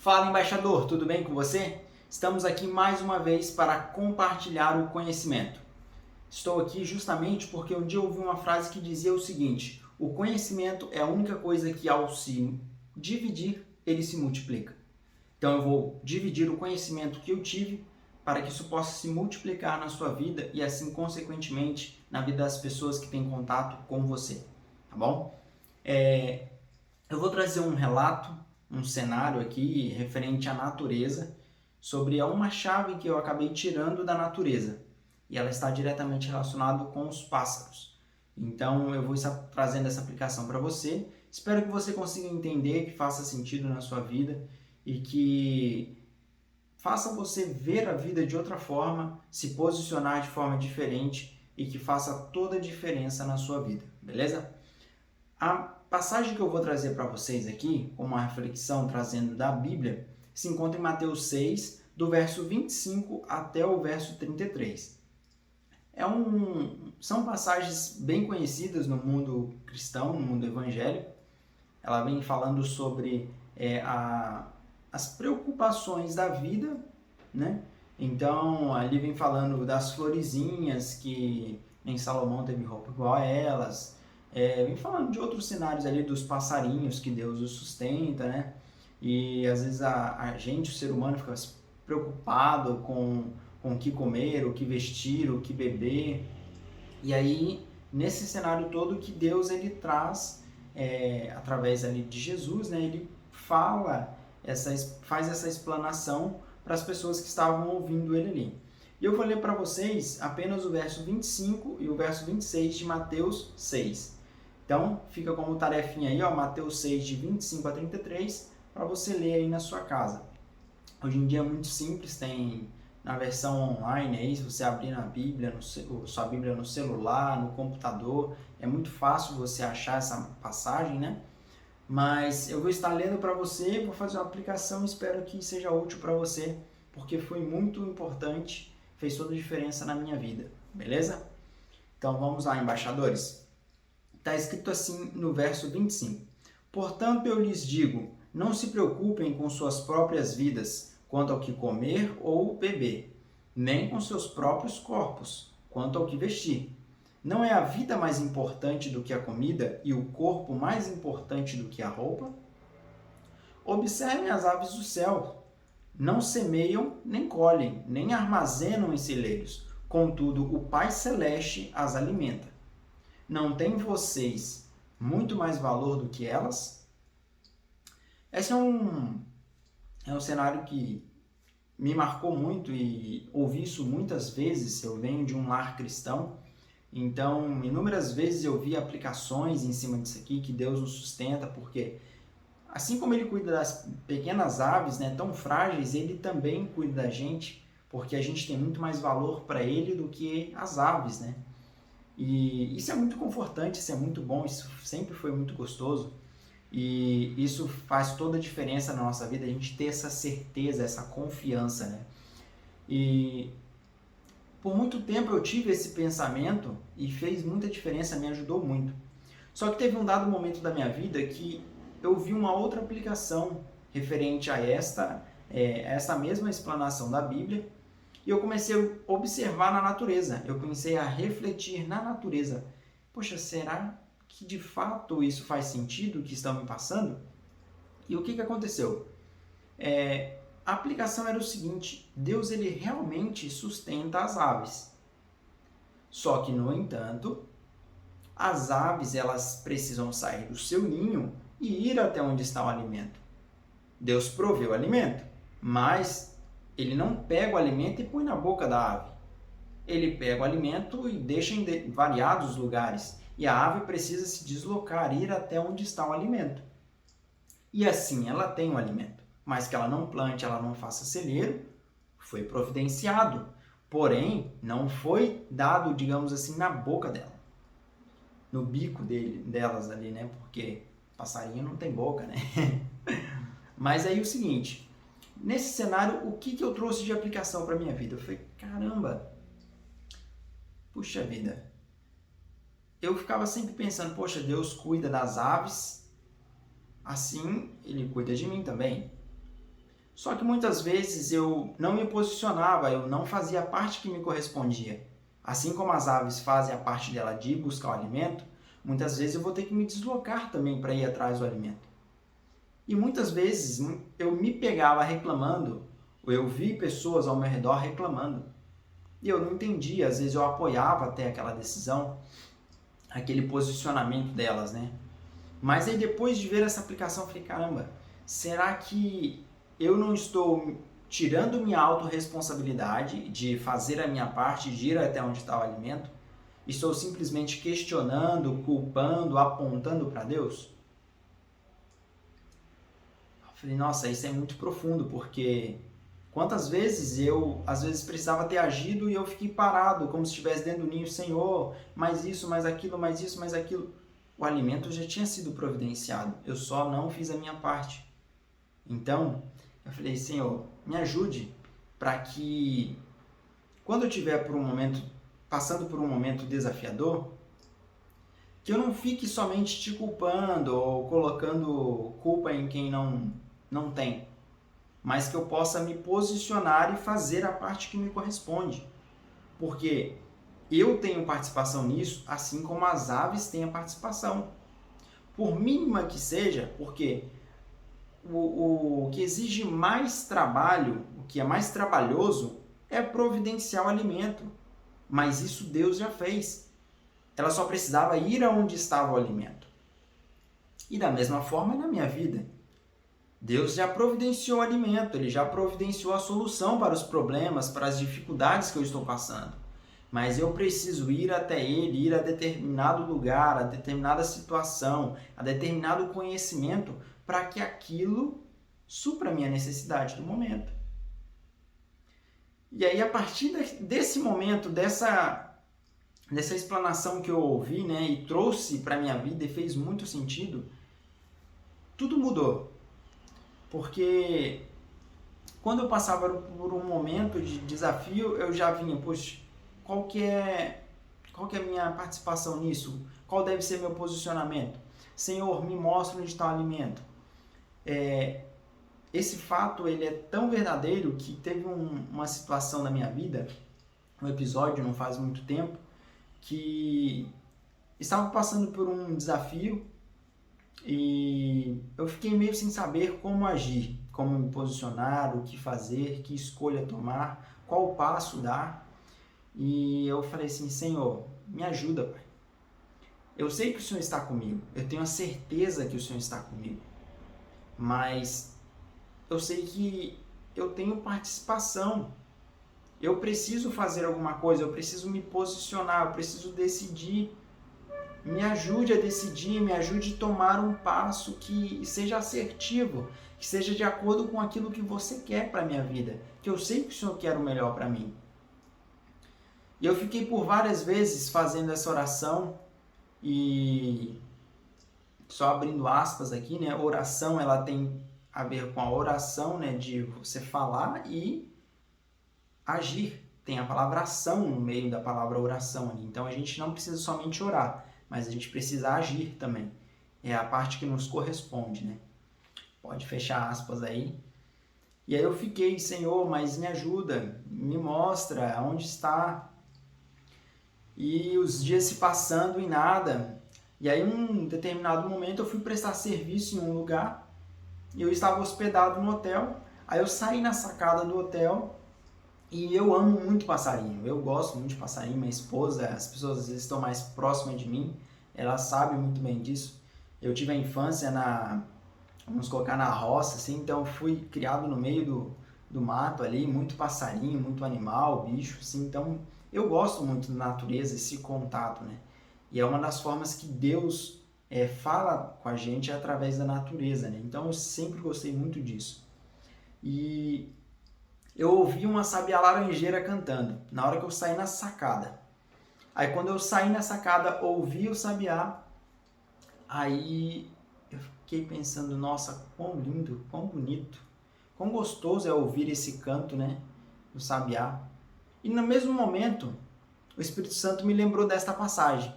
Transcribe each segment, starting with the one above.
Fala, embaixador, tudo bem com você? Estamos aqui mais uma vez para compartilhar o conhecimento. Estou aqui justamente porque um dia eu ouvi uma frase que dizia o seguinte: o conhecimento é a única coisa que, ao se dividir, ele se multiplica. Então eu vou dividir o conhecimento que eu tive para que isso possa se multiplicar na sua vida e assim, consequentemente, na vida das pessoas que têm contato com você, tá bom? Eu vou trazer um relato, um cenário aqui referente à natureza, sobre uma chave que eu acabei tirando da natureza e ela está diretamente relacionada com os pássaros. Então eu vou estar trazendo essa aplicação para você. Espero que você consiga entender, que faça sentido na sua vida e que faça você ver a vida de outra forma, se posicionar de forma diferente e que faça toda a diferença na sua vida, beleza? A passagem que eu vou trazer para vocês aqui, como uma reflexão trazendo da Bíblia, se encontra em Mateus 6, do verso 25 até o verso 33. São passagens bem conhecidas no mundo cristão, no mundo evangélico. Ela vem falando sobre as preocupações da vida, né? Então, ali vem falando das florezinhas, que nem Salomão teve roupa igual a elas. Vem falando de outros cenários ali, dos passarinhos, que Deus os sustenta, né? E às vezes a gente, o ser humano, fica preocupado com o que comer, o que vestir, o que beber. E aí, nesse cenário todo que Deus ele traz, através ali de Jesus, né? Ele faz essa explanação para as pessoas que estavam ouvindo ele ali. E eu vou ler para vocês apenas o verso 25 e o verso 26 de Mateus 6. Então, fica como tarefinha aí, ó, Mateus 6, de 25 a 33, para você ler aí na sua casa. Hoje em dia é muito simples, tem na versão online aí, se você abrir na Bíblia, sua Bíblia no celular, no computador, é muito fácil você achar essa passagem, né? Mas eu vou estar lendo para você, vou fazer uma aplicação, espero que seja útil para você, porque foi muito importante, fez toda a diferença na minha vida, beleza? Então vamos lá, embaixadores. Está escrito assim no verso 25. Portanto, eu lhes digo, não se preocupem com suas próprias vidas, quanto ao que comer ou beber, nem com seus próprios corpos, quanto ao que vestir. Não é a vida mais importante do que a comida e o corpo mais importante do que a roupa? Observem as aves do céu. Não semeiam, nem colhem, nem armazenam em celeiros. Contudo, o Pai Celeste as alimenta. Não têm vocês muito mais valor do que elas? Esse é um cenário que me marcou muito e ouvi isso muitas vezes. Eu venho de um lar cristão, então inúmeras vezes eu vi aplicações em cima disso aqui, que Deus nos sustenta, porque assim como Ele cuida das pequenas aves, né, tão frágeis, Ele também cuida da gente, porque a gente tem muito mais valor para Ele do que as aves, né? E isso é muito confortante, isso é muito bom, isso sempre foi muito gostoso. E isso faz toda a diferença na nossa vida, a gente ter essa certeza, essa confiança, né? E por muito tempo eu tive esse pensamento e fez muita diferença, me ajudou muito. Só que teve um dado momento da minha vida que eu vi uma outra aplicação referente a essa mesma explanação da Bíblia, e eu comecei a observar na natureza, eu comecei a refletir na natureza. Poxa, será que de fato isso faz sentido, o que estão me passando? E o que aconteceu? A aplicação era o seguinte: Deus ele realmente sustenta as aves. Só que, no entanto, as aves elas precisam sair do seu ninho e ir até onde está o alimento. Deus proveu o alimento, mas ele não pega o alimento e põe na boca da ave. Ele pega o alimento e deixa em variados lugares. E a ave precisa se deslocar, ir até onde está o alimento. E assim ela tem o alimento. Mas que ela não plante, ela não faça celeiro, foi providenciado. Porém, não foi dado, digamos assim, na boca dela. No bico delas ali, né? Porque passarinho não tem boca, né? Mas aí o seguinte, nesse cenário, o que eu trouxe de aplicação para a minha vida? Eu falei, caramba, puxa vida. Eu ficava sempre pensando, poxa, Deus cuida das aves, assim Ele cuida de mim também. Só que muitas vezes eu não me posicionava, eu não fazia a parte que me correspondia. Assim como as aves fazem a parte dela de ir buscar o alimento, muitas vezes eu vou ter que me deslocar também para ir atrás do alimento. E muitas vezes eu me pegava reclamando, ou eu vi pessoas ao meu redor reclamando. E eu não entendia, às vezes eu apoiava até aquela decisão, aquele posicionamento delas, né? Mas aí depois de ver essa aplicação, eu falei, caramba, será que eu não estou tirando minha autorresponsabilidade de fazer a minha parte, de ir até onde está o alimento? Estou simplesmente questionando, culpando, apontando para Deus? Eu falei, nossa, isso é muito profundo, porque quantas vezes eu, às vezes, precisava ter agido e eu fiquei parado, como se estivesse dentro do ninho, Senhor, mais isso, mais aquilo, mais isso, mais aquilo. O alimento já tinha sido providenciado, eu só não fiz a minha parte. Então, eu falei, Senhor, me ajude para que, quando eu estiver passando por um momento desafiador, que eu não fique somente te culpando ou colocando culpa em quem não tem, mas que eu possa me posicionar e fazer a parte que me corresponde. Porque eu tenho participação nisso, assim como as aves têm a participação. Por mínima que seja, porque o que exige mais trabalho, o que é mais trabalhoso, é providenciar o alimento. Mas isso Deus já fez. Ela só precisava ir aonde estava o alimento. E da mesma forma na minha vida. Deus já providenciou o alimento, Ele já providenciou a solução para os problemas, para as dificuldades que eu estou passando. Mas eu preciso ir até Ele, ir a determinado lugar, a determinada situação, a determinado conhecimento, para que aquilo supra a minha necessidade do momento. E aí, a partir desse momento, dessa explanação que eu ouvi, né, e trouxe para a minha vida e fez muito sentido, tudo mudou. Porque quando eu passava por um momento de desafio, eu já vinha, poxa, qual que é a minha participação nisso? Qual deve ser meu posicionamento? Senhor, me mostra onde está o alimento. Esse fato ele é tão verdadeiro que teve uma situação na minha vida, um episódio não faz muito tempo, que estava passando por um desafio e eu fiquei meio sem saber como agir, como me posicionar, o que fazer, que escolha tomar, qual passo dar. E eu falei assim, Senhor, me ajuda, Pai. Eu sei que o Senhor está comigo, eu tenho a certeza que o Senhor está comigo, mas eu sei que eu tenho participação. Eu preciso fazer alguma coisa, eu preciso me posicionar, eu preciso decidir. Me ajude a decidir, me ajude a tomar um passo que seja assertivo, que seja de acordo com aquilo que você quer para a minha vida, que eu sei que o Senhor quer o melhor para mim. E eu fiquei por várias vezes fazendo essa oração e só abrindo aspas aqui, né? Oração, ela tem a ver com a oração, né? De você falar e agir. Tem a palavra ação no meio da palavra oração ali. Então a gente não precisa somente orar, mas a gente precisa agir também. É a parte que nos corresponde, né? Pode fechar aspas aí. E aí eu fiquei, Senhor, mas me ajuda, me mostra onde está. E os dias se passando e nada. E aí, em um determinado momento, eu fui prestar serviço em um lugar. E eu estava hospedado no hotel. Aí eu saí na sacada do hotel. E eu amo muito passarinho. Eu gosto muito de passarinho. Minha esposa, as pessoas às vezes estão mais próximas de mim. Ela sabe muito bem disso. Eu tive a infância vamos colocar na roça, assim. Então, eu fui criado no meio do mato ali. Muito passarinho, muito animal, bicho, assim. Então, eu gosto muito da natureza, esse contato, né? E é uma das formas que Deus fala com a gente através da natureza, né? Então eu sempre gostei muito disso. E eu ouvi uma sabiá laranjeira cantando na hora que eu saí na sacada. Aí quando eu saí na sacada, ouvi o sabiá, aí eu fiquei pensando, nossa, quão lindo, quão bonito, quão gostoso é ouvir esse canto, né? Do sabiá. E no mesmo momento, o Espírito Santo me lembrou desta passagem.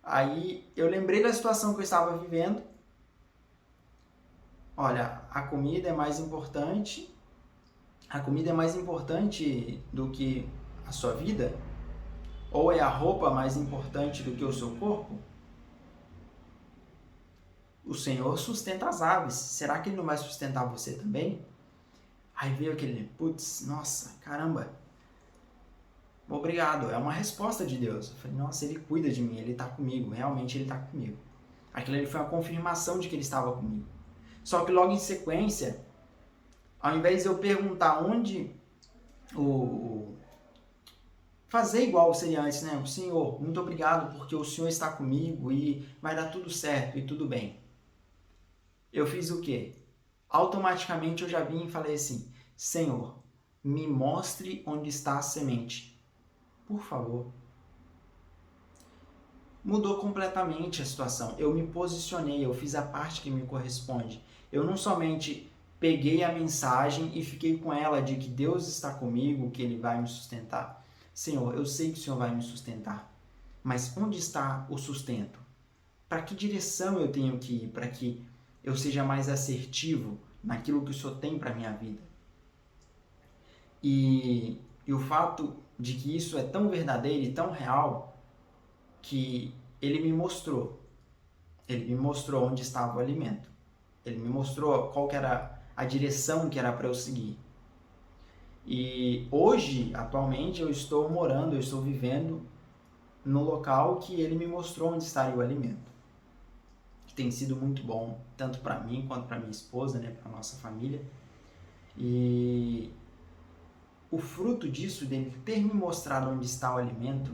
Aí eu lembrei da situação que eu estava vivendo olha, a comida é mais importante do que a sua vida? Ou é a roupa mais importante do que o seu corpo? O Senhor sustenta as aves. Será que Ele não vai sustentar você também? Aí veio aquele, putz, nossa, caramba. Obrigado. É uma resposta de Deus. Eu falei, nossa, Ele cuida de mim, Ele está comigo. Realmente Ele está comigo. Aquilo ali foi uma confirmação de que Ele estava comigo. Só que logo em sequência, ao invés de eu perguntar onde fazer igual seria antes, né? O Senhor, muito obrigado porque o Senhor está comigo e vai dar tudo certo e tudo bem. Eu fiz o quê? Automaticamente eu já vim e falei assim, Senhor, me mostre onde está a semente. Por favor. Mudou completamente a situação. Eu me posicionei, eu fiz a parte que me corresponde. Eu não somente peguei a mensagem e fiquei com ela de que Deus está comigo, que Ele vai me sustentar. Senhor, eu sei que o Senhor vai me sustentar, mas onde está o sustento? Para que direção eu tenho que ir para que eu seja mais assertivo naquilo que o Senhor tem para a minha vida? E o fato de que isso é tão verdadeiro e tão real que Ele me mostrou onde estava o alimento. Ele me mostrou qual que era a direção que era para eu seguir. E hoje, atualmente, eu estou vivendo no local que Ele me mostrou onde estaria o alimento. Que tem sido muito bom, tanto para mim quanto para minha esposa, né, para nossa família. E o fruto disso, dele ter me mostrado onde está o alimento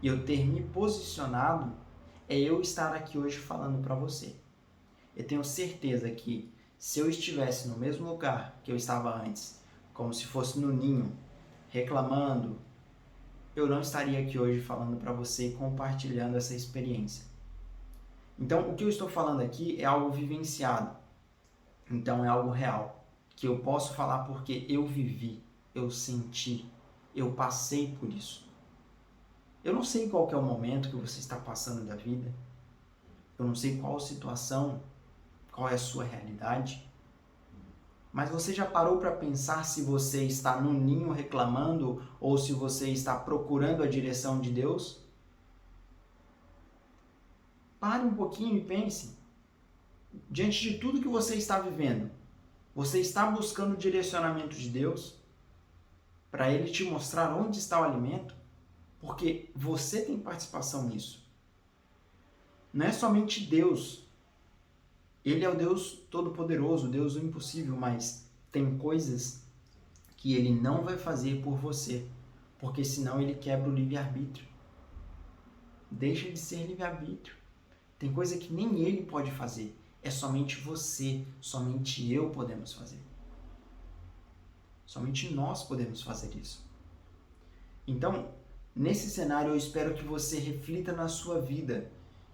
e eu ter me posicionado, é eu estar aqui hoje falando para você. Eu tenho certeza que se eu estivesse no mesmo lugar que eu estava antes, como se fosse no ninho, reclamando, eu não estaria aqui hoje falando para você e compartilhando essa experiência. Então, o que eu estou falando aqui é algo vivenciado. Então, é algo real, que eu posso falar porque eu vivi, eu senti, eu passei por isso. Eu não sei qual que é o momento que você está passando da vida. Eu não sei qual situação, qual é a sua realidade. Mas você já parou para pensar se você está no ninho reclamando ou se você está procurando a direção de Deus? Pare um pouquinho e pense. Diante de tudo que você está vivendo, você está buscando o direcionamento de Deus para Ele te mostrar onde está o alimento? Porque você tem participação nisso. Não é somente Deus. Ele é o Deus Todo-Poderoso, o Deus do impossível, mas tem coisas que Ele não vai fazer por você, porque senão Ele quebra o livre-arbítrio. Deixa de ser livre-arbítrio. Tem coisa que nem Ele pode fazer, é somente você, somente eu podemos fazer. Somente nós podemos fazer isso. Então, nesse cenário, eu espero que você reflita na sua vida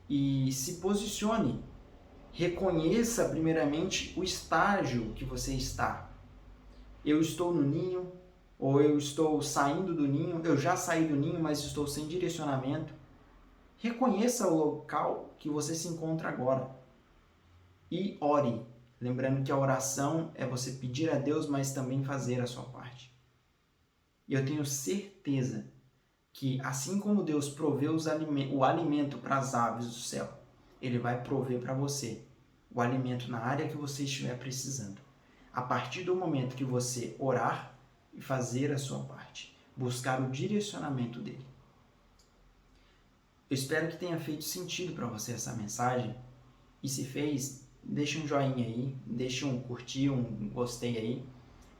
e se posicione. Reconheça primeiramente o estágio que você está. Eu estou no ninho, ou eu estou saindo do ninho, eu já saí do ninho, mas estou sem direcionamento. Reconheça o local que você se encontra agora e ore. Lembrando que a oração é você pedir a Deus, mas também fazer a sua parte. E eu tenho certeza que assim como Deus provê o alimento para as aves do céu, Ele vai prover para você o alimento na área que você estiver precisando. A partir do momento que você orar e fazer a sua parte, buscar o direcionamento dele. Eu espero que tenha feito sentido para você essa mensagem. E se fez, deixa um joinha aí, deixa um curtir, um gostei aí.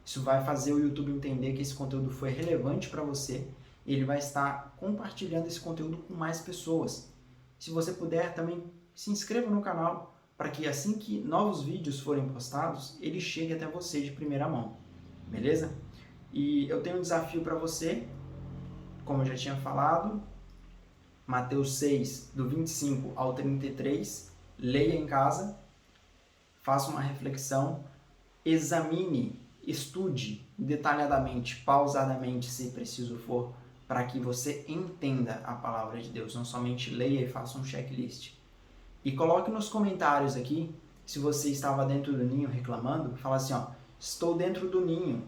Isso vai fazer o YouTube entender que esse conteúdo foi relevante para você. E ele vai estar compartilhando esse conteúdo com mais pessoas. Se você puder, também se inscreva no canal para que assim que novos vídeos forem postados, ele chegue até você de primeira mão. Beleza? E eu tenho um desafio para você, como eu já tinha falado, Mateus 6, do 25 ao 33, leia em casa, faça uma reflexão, examine, estude detalhadamente, pausadamente, se preciso for, para que você entenda a palavra de Deus, não somente leia e faça um checklist. E coloque nos comentários aqui Se você estava dentro do ninho reclamando, fala assim, ó, estou dentro do ninho.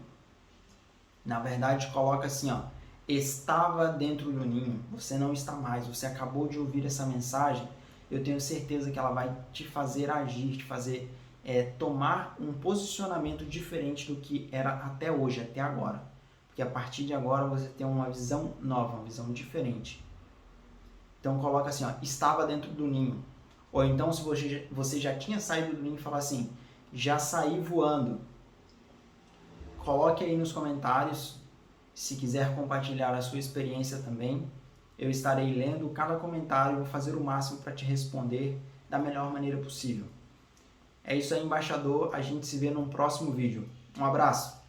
Na verdade, coloca assim, ó, estava dentro do ninho, você não está mais, você acabou de ouvir essa mensagem, eu tenho certeza que ela vai te fazer agir, te fazer tomar um posicionamento diferente do que era até hoje, até agora. Porque a partir de agora você tem uma visão nova, uma visão diferente. Então coloca assim, ó, estava dentro do ninho. Ou então se você já tinha saído do ninho, fala assim, já saí voando. Coloque aí nos comentários, se quiser compartilhar a sua experiência também. Eu estarei lendo cada comentário, vou fazer o máximo para te responder da melhor maneira possível. É isso aí, embaixador. A gente se vê num próximo vídeo. Um abraço!